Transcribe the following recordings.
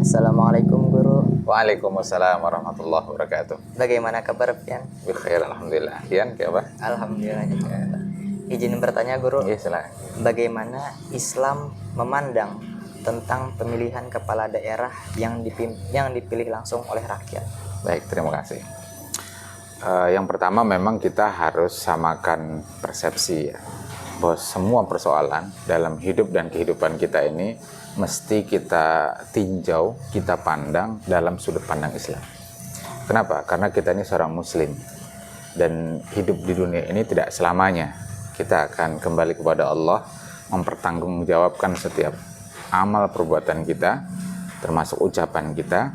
Assalamualaikum Guru. Waalaikumsalam warahmatullahi wabarakatuh. Bagaimana kabar Pian? Bikhair, alhamdulillah. Kian, apa? Alhamdulillah juga. Izin bertanya Guru, Iya, silakan. bagaimana Islam memandang tentang pemilihan kepala daerah yang dipilih langsung oleh rakyat? Baik, terima kasih. Yang pertama memang kita harus samakan persepsi ya, bahwa semua persoalan dalam hidup dan kehidupan kita ini mesti kita tinjau, kita pandang dalam sudut pandang Islam. Kenapa? Karena kita ini seorang muslim dan hidup di dunia ini tidak selamanya. Kita akan kembali kepada Allah, mempertanggungjawabkan setiap amal perbuatan kita, termasuk ucapan kita.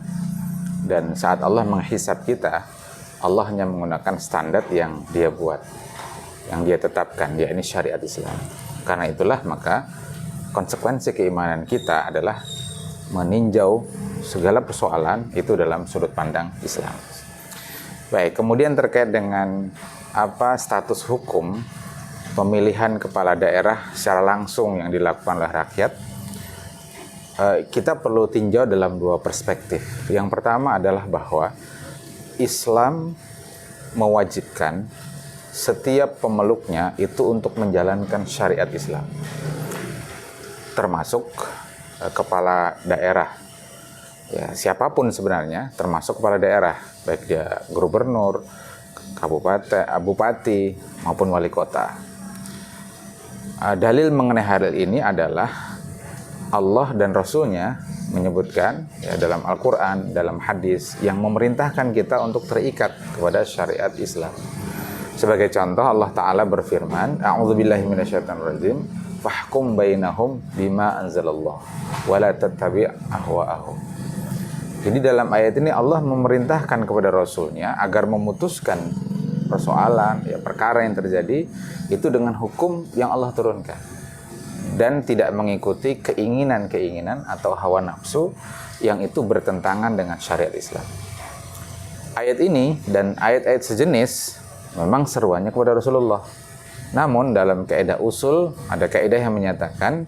Dan saat Allah menghisab kita, Allah hanya menggunakan standar yang Dia buat, yang Dia tetapkan, yakni syariat Islam. Karena itulah maka konsekuensi keimanan kita adalah meninjau segala persoalan itu dalam sudut pandang Islam. Baik, kemudian terkait dengan status hukum pemilihan kepala daerah secara langsung yang dilakukan oleh rakyat, kita perlu tinjau dalam dua perspektif. Yang pertama adalah bahwa Islam mewajibkan setiap pemeluknya itu untuk menjalankan syariat Islam, termasuk kepala daerah. Ya, siapapun sebenarnya, termasuk kepala daerah, baik dia gubernur, kabupaten, bupati, maupun wali kota. Dalil mengenai hal ini adalah Allah dan Rasul-Nya menyebutkan ya, dalam Al-Quran, dalam hadis, yang memerintahkan kita untuk terikat kepada syariat Islam. Sebagai contoh, Allah Ta'ala berfirman, A'udzubillahi minasyaitonirrajim, fahkum bainahum bima anzalallah wala tattabi' ahwa'ahum. Jadi dalam ayat ini Allah memerintahkan kepada Rasulnya agar memutuskan persoalan, ya, perkara yang terjadi itu dengan hukum yang Allah turunkan dan tidak mengikuti keinginan-keinginan atau hawa nafsu yang itu bertentangan dengan syariat Islam. Ayat ini dan ayat-ayat sejenis memang seruannya kepada Rasulullah. Namun dalam kaidah usul ada kaidah yang menyatakan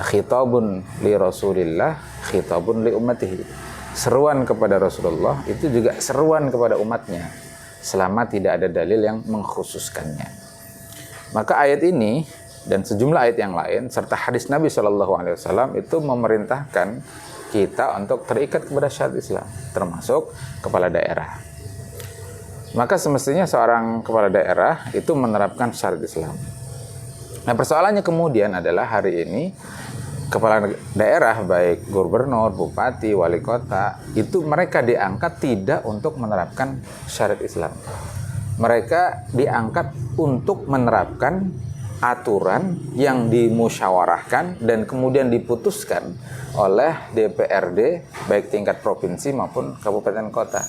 khitabun li Rasulillah, khitabun li ummatihi. Seruan kepada Rasulullah itu juga seruan kepada umatnya selama tidak ada dalil yang mengkhususkannya. Maka ayat ini dan sejumlah ayat yang lain serta hadis Nabi SAW itu memerintahkan kita untuk terikat kepada syariat Islam, termasuk kepala daerah. Maka semestinya seorang kepala daerah itu menerapkan syariat Islam. Nah, persoalannya kemudian adalah hari ini kepala daerah baik gubernur, bupati, wali kota itu mereka diangkat tidak untuk menerapkan syariat Islam. Mereka diangkat untuk menerapkan aturan yang dimusyawarahkan dan kemudian diputuskan oleh DPRD baik tingkat provinsi maupun kabupaten kota.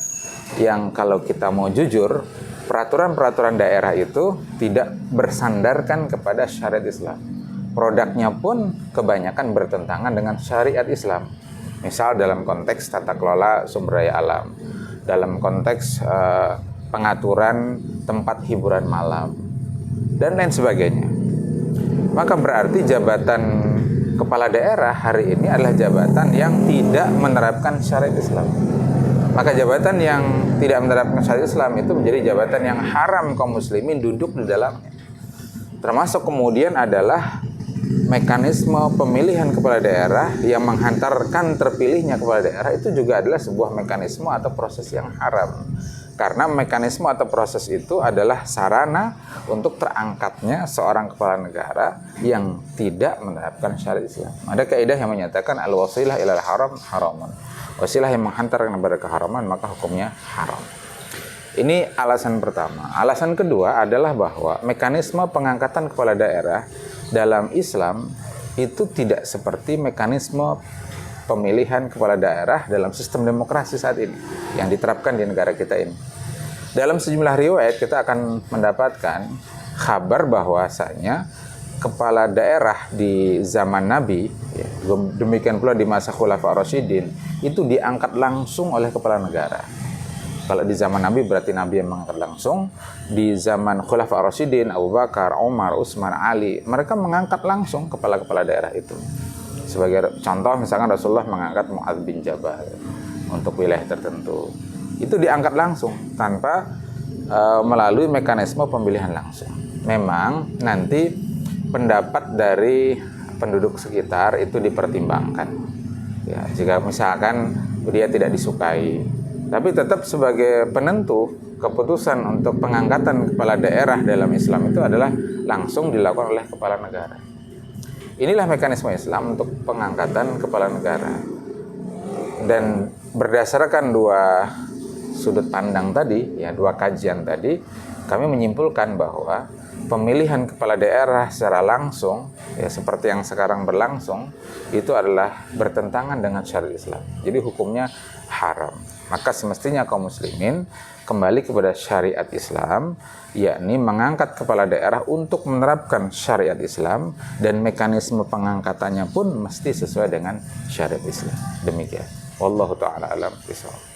Yang kalau kita mau jujur, peraturan-peraturan daerah itu tidak bersandarkan kepada syariat Islam. Produknya pun kebanyakan bertentangan dengan syariat Islam. Misal dalam konteks tata kelola sumber daya alam, dalam konteks pengaturan tempat hiburan malam, dan lain sebagainya. Maka berarti jabatan kepala daerah hari ini adalah jabatan yang tidak menerapkan syariat Islam. Maka jabatan yang tidak menerapkan syariat Islam itu menjadi jabatan yang haram kaum muslimin duduk di dalamnya. Termasuk kemudian adalah mekanisme pemilihan kepala daerah yang menghantarkan terpilihnya kepala daerah itu juga adalah sebuah mekanisme atau proses yang haram. Karena mekanisme atau proses itu adalah sarana untuk terangkatnya seorang kepala negara yang tidak menerapkan syariat Islam. Ada kaidah yang menyatakan al-wasilah ilal haram haramun. Wasilah yang menghantarkan kepada keharaman maka hukumnya haram. Ini alasan pertama. Alasan kedua adalah bahwa mekanisme pengangkatan kepala daerah dalam Islam itu tidak seperti mekanisme pemilihan kepala daerah dalam sistem demokrasi saat ini yang diterapkan di negara kita ini. Dalam sejumlah riwayat kita akan mendapatkan kabar bahwasanya kepala daerah di zaman Nabi, ya, demikian pula di masa Khulafaur Rasyidin, itu diangkat langsung oleh kepala negara. Kalau di zaman Nabi berarti Nabi yang mengangkat langsung. Di zaman Khulafaur Rasyidin, Abu Bakar, Umar, Utsman, Ali, mereka mengangkat langsung kepala-kepala daerah itu. Sebagai contoh misalkan Rasulullah mengangkat Mu'adz bin Jabal untuk wilayah tertentu. Itu diangkat langsung tanpa melalui mekanisme pemilihan langsung. Memang nanti pendapat dari penduduk sekitar itu dipertimbangkan. Ya, jika misalkan dia tidak disukai, tapi tetap sebagai penentu keputusan untuk pengangkatan kepala daerah dalam Islam itu adalah langsung dilakukan oleh kepala negara. Inilah mekanisme Islam untuk pengangkatan kepala negara. Dan berdasarkan dua sudut pandang tadi, ya, dua kajian tadi, kami menyimpulkan bahwa pemilihan kepala daerah secara langsung, ya, seperti yang sekarang berlangsung, itu adalah bertentangan dengan syariat Islam. Jadi hukumnya haram. Maka semestinya kaum muslimin kembali kepada syariat Islam, yakni mengangkat kepala daerah untuk menerapkan syariat Islam, dan mekanisme pengangkatannya pun mesti sesuai dengan syariat Islam. Demikian. Wallahu ta'ala alam bishawab.